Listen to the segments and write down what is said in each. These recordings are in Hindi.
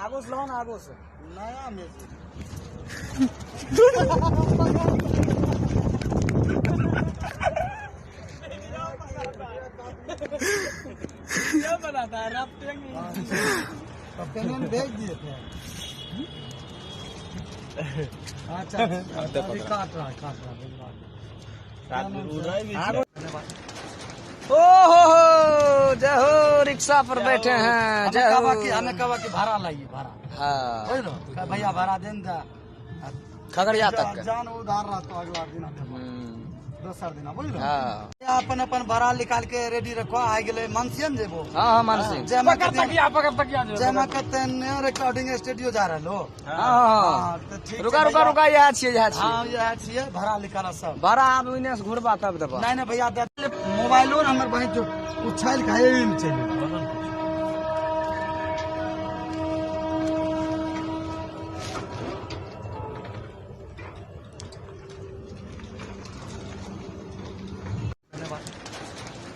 आगोश लो ना आगोश नया में क्या बनाता है आप पेमेंट भेज दिए थे। अच्छा अभी काट रहा ओ हो जय हो रिक्शा पर बैठे हैं। जय हो हमें कहा कि भाड़ा लाइए भाड़ा। हाँ भैया भाड़ा दें खगड़िया तक जान उधार रहा तो अगला दिन दोसर दिन बुझल। हाँ अपन अपन भाड़ा निकाल के रेडी रखो आ गए मानसियन जेबो। हाँ मानसियन जय मां रिकॉर्डिंग स्टूडियो जा रहा लो। हाँ रुका रुका रुका यह छिए हाँ यह छिए भाड़ा निकाल सब भाड़ा आप इन्हें घुरबा कब देबा नहीं भैया मोबाइलो हमर बहन जो उछाल खाए चलिए।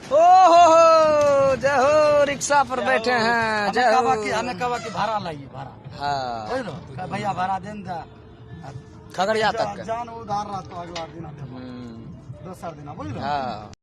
ओ हो जय हो रिक्शा पर बैठे हैं। जय हो हमें कहा कि भाड़ा लाइए भाड़ा। हाँ भैया भाड़ा दें खगड़िया तक जान उधार रहा तो अगला दिन दोसर दिन बुझल। हाँ